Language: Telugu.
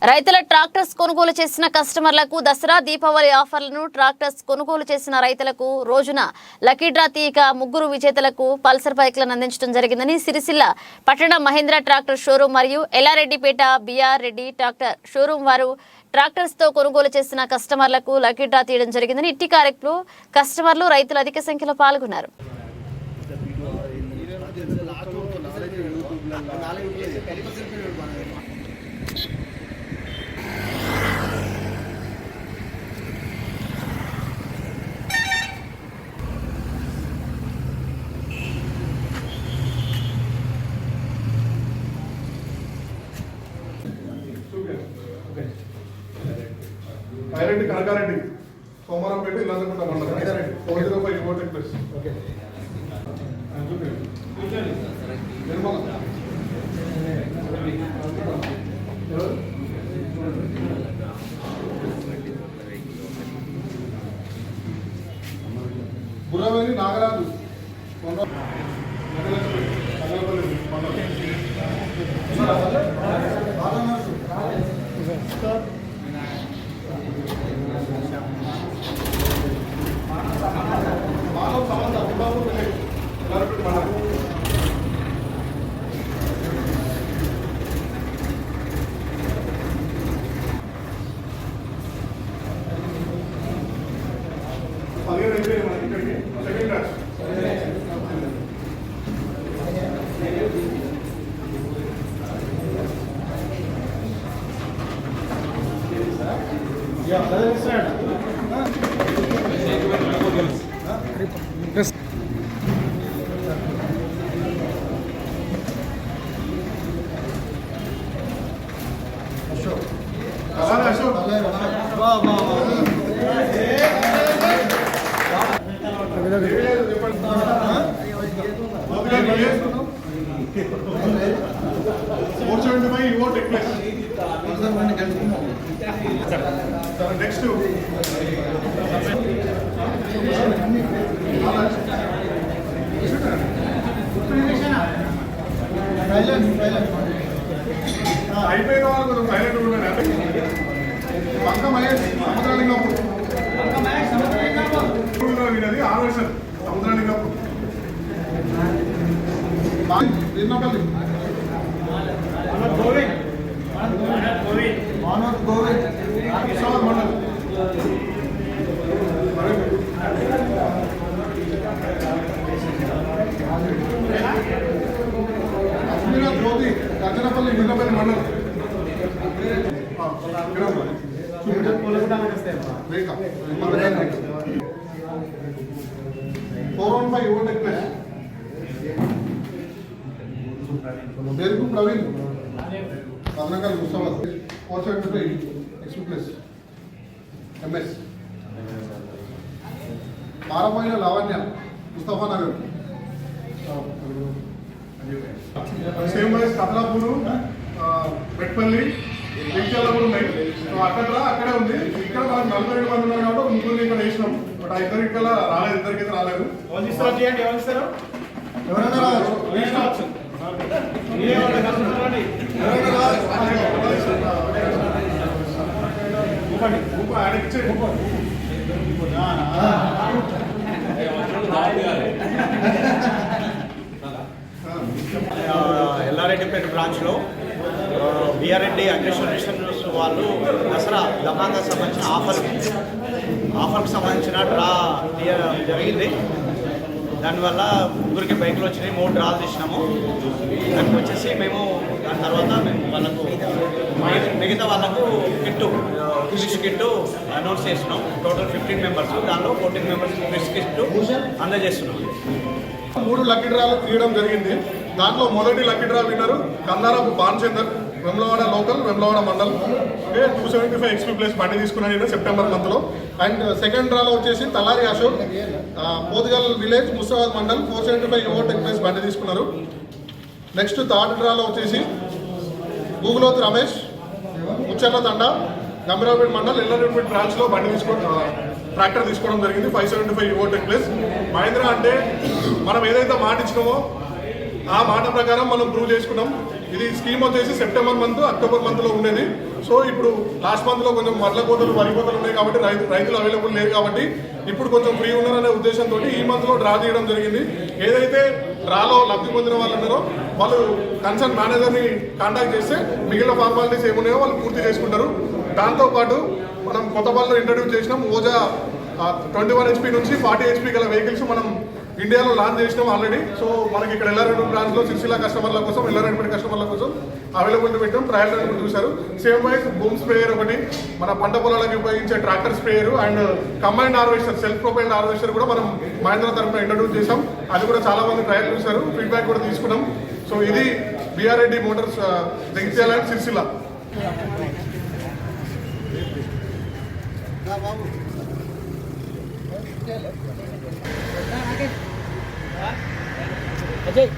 రైతుల ట్రాక్టర్స్ కొనుగోలు చేసిన కస్టమర్లకు దసరా దీపావళి ఆఫర్లను ట్రాక్టర్స్ కొనుగోలు చేసిన రైతులకు రోజున లక్కీ డ్రా తీయక ముగ్గురు విజేతలకు పల్సర్ బైక్లను అందించడం జరిగిందని సిరిసిల్ల పట్టణ మహేంద్ర ట్రాక్టర్ షోరూం మరియు Yellareddypet BR Reddy tractor showroom వారు ట్రాక్టర్స్ తో కొనుగోలు చేసిన కస్టమర్లకు లక్కీ డ్రా తీయడం జరిగిందని ఇట్టి కార్యక్రమంలో కస్టమర్లు రైతులు అధిక సంఖ్యలో పాల్గొన్నారు. ఐరెడ్డి కనకారెడ్డి సోమవారంపేట ఇల్లందకుంట మండలం 405 ఓటెక్ ప్లస్ బుర్రవేలి నాగరాజు నెక్స్ట్ అయిపోయిన వాళ్ళు కొంచెం సైలెంట్ ఉండండి. పక్క మహేష్ సముద్రలింగప్పుడు వినది ఆలోచన సముద్రలింగప్పుడు ఎన్నోపల్లి మండల్ జ్యోతి కచ్చనపల్లి మిల్లపల్లి మండలం 415 ఓటెక్ ప్లస్ బెరుకు ప్రవీణ్ పద్నాకల్ ముస్తాబాద్ 475 ఎక్స్ ప్లస్ ఎంఎస్ మారమైన లావణ్య ముస్తఫా నగర్ సేమ్ వైజ్ కత్లాపూరు మెట్పల్లి జగిత్యాల కూడా ఉన్నాయి. సో అక్కడే ఉంది. ఇక్కడ మనకు 42 మంది ఉన్నారు కాబట్టి ముగ్గురు ఇక్కడ వేసినాం. బట్ ఆ ఇద్దరు ఇక్కడ రాలేదు, ఇద్దరికైతే రాలేదు. ఎవరైనా రావచ్చు. ఎల్లారెడ్డిపేట బ్రాంచ్లో బిఆర్ రెడ్డి అగ్రికల్చర్ వాళ్ళు దసరా ధమాకా సంబంధించిన ఆఫర్కి సంబంధించిన డ్రా జరిగింది. దానివల్ల ముగ్గురికి బైక్లు వచ్చినాయి. 3 డ్రాలు తీసినాము. దానికి వచ్చేసి మేము దాని తర్వాత వాళ్ళకు మిగతా వాళ్ళకు ఫిష్ కిట్టు అనౌన్స్ చేస్తున్నాం. టోటల్ 15 మెంబర్స్, దానిలో 14 మెంబర్స్ ఫిష్ కిట్టు అందజేస్తున్నాం. 3 లక్కీ డ్రాలు తీయడం జరిగింది. దాంట్లో మొదటి lucky draw winner Kannarapu Bhanchander, Vemulawada local, Vemulawada mandal. 275 XP plus బండి తీసుకున్నాను సెప్టెంబర్ మంత్లో. అండ్ సెకండ్ డ్రాలో వచ్చేసి తలారి అశోక్, పోతుగల్ విలేజ్, ముస్తాబాద్ మండల్, 475 ఓటెక్ ప్లస్ బండి తీసుకున్నారు. నెక్స్ట్ థర్డ్ డ్రాలో వచ్చేసి గూగులోత్ రమేష్, ముచ్చర్ల తండ, గంభీరావుపేట మండల్, ఎల్లారెడ్డిపేట బ్రాంచ్లో బండి ట్రాక్టర్ తీసుకోవడం జరిగింది. 575 ఓటెక్ ప్లస్. మహేంద్ర అంటే మనం ఏదైతే మాట ఇచ్చినామో ఆ మాట ప్రకారం మనం ప్రూవ్ చేసుకున్నాం. ఇది స్కీమ్ వచ్చేసి సెప్టెంబర్ మంత్ అక్టోబర్ మంత్లో ఉండేది. సో ఇప్పుడు లాస్ట్ మంత్లో కొంచెం వడ్ల కోతలు వరి కోతలు ఉన్నాయి కాబట్టి రైతులు అవైలబుల్ లేరు కాబట్టి ఇప్పుడు కొంచెం ఫ్రీ ఉన్నారనే ఉద్దేశంతో ఈ మంత్లో డ్రా చేయడం జరిగింది. ఏదైతే డ్రాలో లబ్ధి పొందిన వాళ్ళు ఉన్నారో వాళ్ళు కన్సర్న్ మేనేజర్ని కాంటాక్ట్ చేస్తే మిగిలిన ఫార్మాలిటీస్ ఏమున్నాయో వాళ్ళు పూర్తి చేసుకుంటారు. దాంతోపాటు మనం కొత్తపల్లిలో ఇంట్రడ్యూస్ చేసినాం ఓజా 21 HP నుంచి 40 HP గల వెహికల్స్ మనం ఇండియాలో లాంచ్ చేసినాం ఆల్రెడీ. సో మనకి ఇక్కడ ఎల్లారెడ్డి బ్రాంచ్లో సిరిసిల్ల కస్టమర్ల కోసం ఎల్లారెడ్డి కస్టమర్ల కోసం అవైలబిలిటీ పెట్టాం. ట్రయల్ రన్ కూడా చూశారు. సేమ్ వైజ్ బూమ్ స్ప్రేయర్ ఒకటి, మన పంట పొలాలకు ఉపయోగించే tractor sprayer and combined harvester self propelled harvester కూడా మనం మహేంద్ర తరఫున ఇంట్రడ్యూస్ చేసాం. అది కూడా చాలా మంది ట్రయల్ చూశారు, ఫీడ్బ్యాక్ కూడా తీసుకున్నాం. సో ఇది BR Reddy motors Jagtial and Sircilla. Ajay